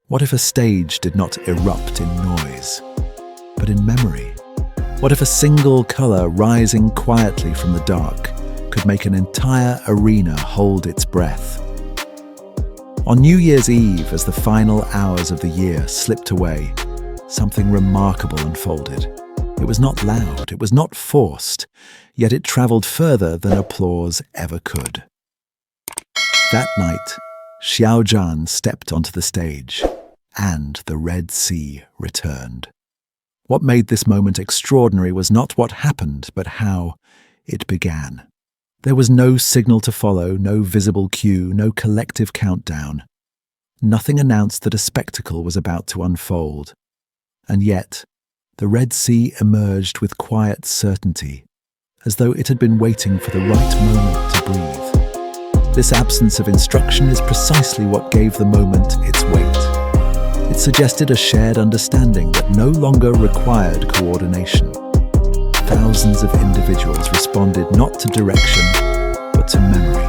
What if a stage did not erupt in noise, but in memory? What if a single color rising quietly from the dark could make an entire arena hold its breath? On New Year's Eve, as the final hours of the year slipped away, something remarkable unfolded. It was not loud, it was not forced, yet it traveled further than applause ever could. That night, Xiao Zhan stepped onto the stage, and the Red Sea returned. What made this moment extraordinary was not what happened, but how it began. There was no signal to follow, no visible cue, no collective countdown. Nothing announced that a spectacle was about to unfold. And yet, the Red Sea emerged with quiet certainty, as though it had been waiting for the right moment to breathe. This absence of instruction is precisely what gave the moment its weight. It suggested a shared understanding that no longer required coordination. Thousands of individuals responded not to direction, but to memory.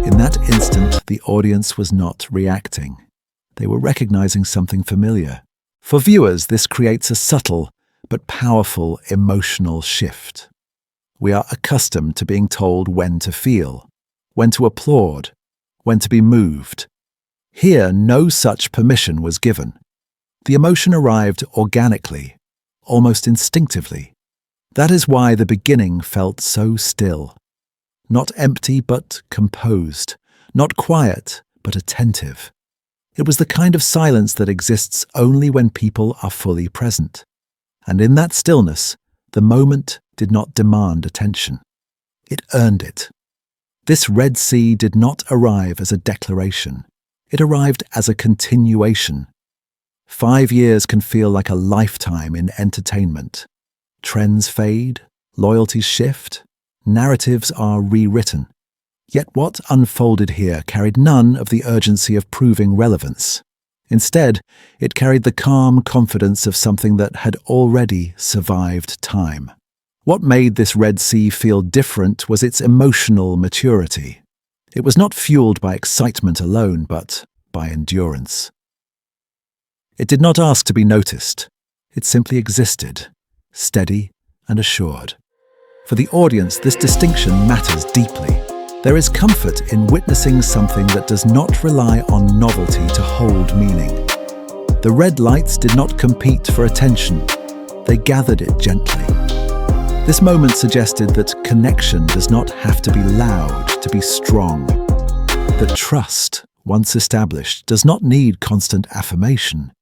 In that instant, the audience was not reacting. They were recognizing something familiar. For viewers, this creates a subtle but powerful emotional shift. We are accustomed to being told when to feel, when to applaud, when to be moved. Here, no such permission was given. The emotion arrived organically, almost instinctively. That is why the beginning felt so still. Not empty, but composed. Not quiet, but attentive. It was the kind of silence that exists only when people are fully present. And in that stillness, the moment did not demand attention. It earned it. This Red Sea did not arrive as a declaration. It arrived as a continuation. 5 years can feel like a lifetime in entertainment. Trends fade, loyalties shift, narratives are rewritten. Yet what unfolded here carried none of the urgency of proving relevance. Instead, it carried the calm confidence of something that had already survived time. What made this Red Sea feel different was its emotional maturity. It was not fueled by excitement alone, but by endurance. It did not ask to be noticed. It simply existed, steady and assured. For the audience, this distinction matters deeply. There is comfort in witnessing something that does not rely on novelty to hold meaning. The red lights did not compete for attention. They gathered it gently. This moment suggested that connection does not have to be loud to be strong. That trust, once established, does not need constant affirmation.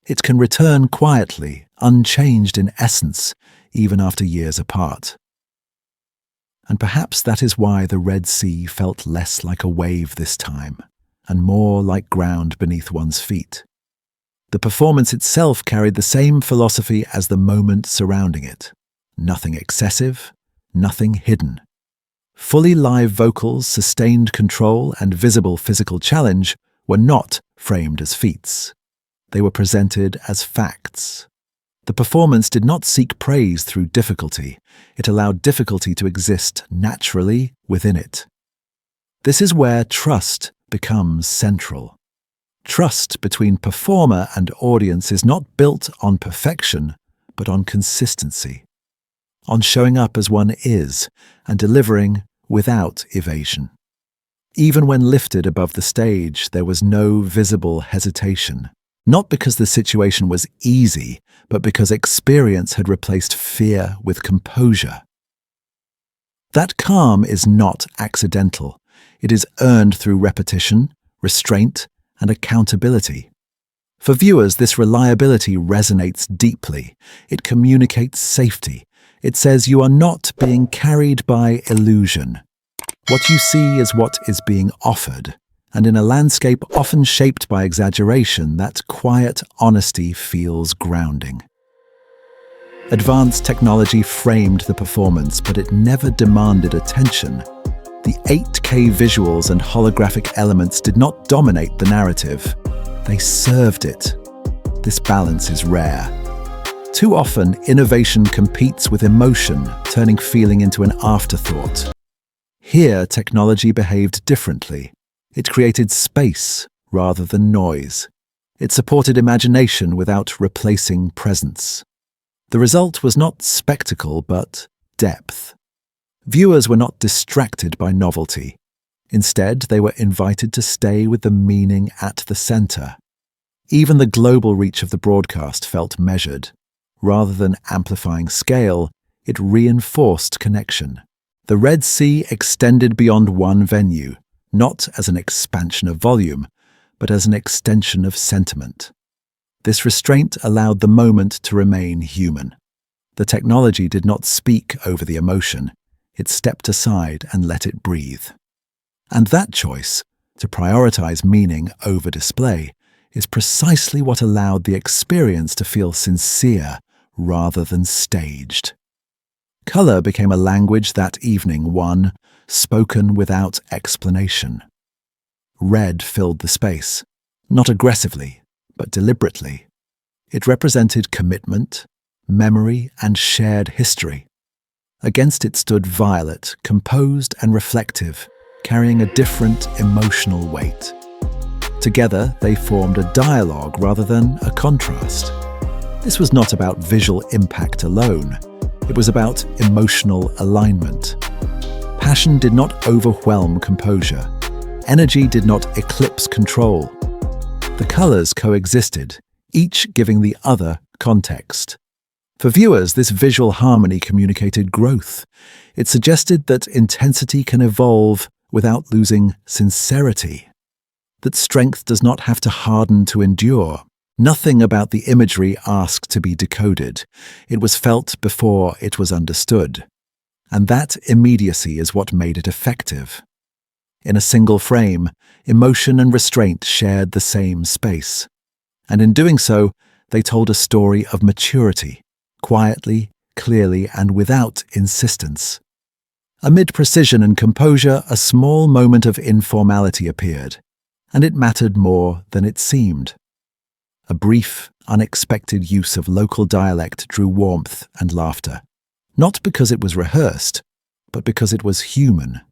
It can return quietly, unchanged in essence, even after years apart. And perhaps that is why the Red Sea felt less like a wave this time, and more like ground beneath one's feet. The performance itself carried the same philosophy as the moment surrounding it. Nothing excessive, nothing hidden. Fully live vocals, sustained control, and visible physical challenge were not framed as feats. They were presented as facts. The performance did not seek praise through difficulty. It allowed difficulty to exist naturally within it. This is where trust becomes central. Trust between performer and audience is not built on perfection, but on consistency. On showing up as one is and delivering without evasion. Even when lifted above the stage, there was no visible hesitation. Not because the situation was easy, but because experience had replaced fear with composure. That calm is not accidental. It is earned through repetition, restraint, and accountability. For viewers, this reliability resonates deeply. It communicates safety. It says you are not being carried by illusion. What you see is what is being offered. And in a landscape often shaped by exaggeration, that quiet honesty feels grounding. Advanced technology framed the performance, but it never demanded attention. The 8K visuals and holographic elements did not dominate the narrative. They served it. This balance is rare. Too often, innovation competes with emotion, turning feeling into an afterthought. Here, technology behaved differently. It created space rather than noise. It supported imagination without replacing presence. The result was not spectacle, but depth. Viewers were not distracted by novelty. Instead, they were invited to stay with the meaning at the center. Even the global reach of the broadcast felt measured. Rather than amplifying scale, it reinforced connection. The Red Sea extended beyond one venue, not as an expansion of volume, but as an extension of sentiment. This restraint allowed the moment to remain human. The technology did not speak over the emotion. It stepped aside and let it breathe. And that choice, to prioritize meaning over display, is precisely what allowed the experience to feel sincere rather than staged. Color became a language that evening, one spoken without explanation. Red filled the space, not aggressively, but deliberately. It represented commitment, memory, and shared history. Against it stood violet, composed and reflective, carrying a different emotional weight. Together, they formed a dialogue rather than a contrast. This was not about visual impact alone. It was about emotional alignment. Passion did not overwhelm composure. Energy did not eclipse control. The colors coexisted, each giving the other context. For viewers, this visual harmony communicated growth. It suggested that intensity can evolve without losing sincerity, that strength does not have to harden to endure. Nothing about the imagery asked to be decoded. It was felt before it was understood. And that immediacy is what made it effective. In a single frame, emotion and restraint shared the same space. And in doing so, they told a story of maturity, quietly, clearly, and without insistence. Amid precision and composure, a small moment of informality appeared, and it mattered more than it seemed. A brief, unexpected use of local dialect drew warmth and laughter, not because it was rehearsed, but because it was human.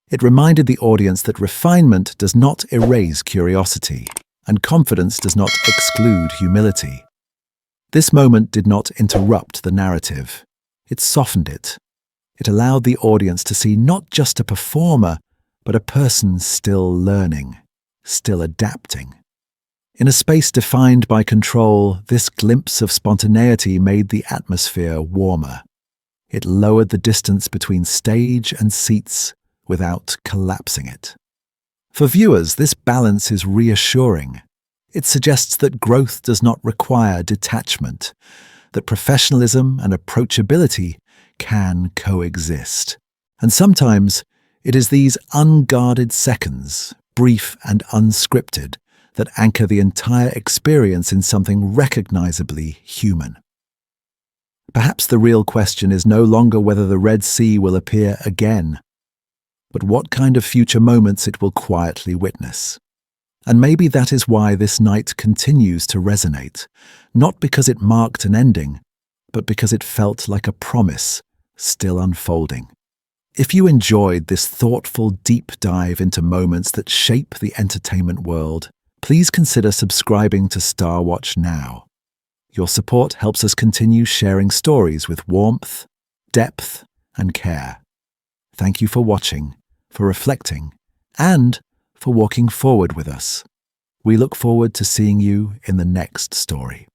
It reminded the audience that refinement does not erase curiosity, and confidence does not exclude humility. This moment did not interrupt the narrative. It softened it. It allowed the audience to see not just a performer, but a person still learning, still adapting. In a space defined by control, this glimpse of spontaneity made the atmosphere warmer. It lowered the distance between stage and seats without collapsing it. For viewers, this balance is reassuring. It suggests that growth does not require detachment, that professionalism and approachability can coexist. And sometimes it is these unguarded seconds, brief and unscripted, that anchor the entire experience in something recognizably human. Perhaps the real question is no longer whether the Red Sea will appear again, but what kind of future moments it will quietly witness. And maybe that is why this night continues to resonate, not because it marked an ending, but because it felt like a promise still unfolding. If you enjoyed this thoughtful deep dive into moments that shape the entertainment world, please consider subscribing to Star Watch now. Your support helps us continue sharing stories with warmth, depth, and care. Thank you for watching, for reflecting, and for walking forward with us. We look forward to seeing you in the next story.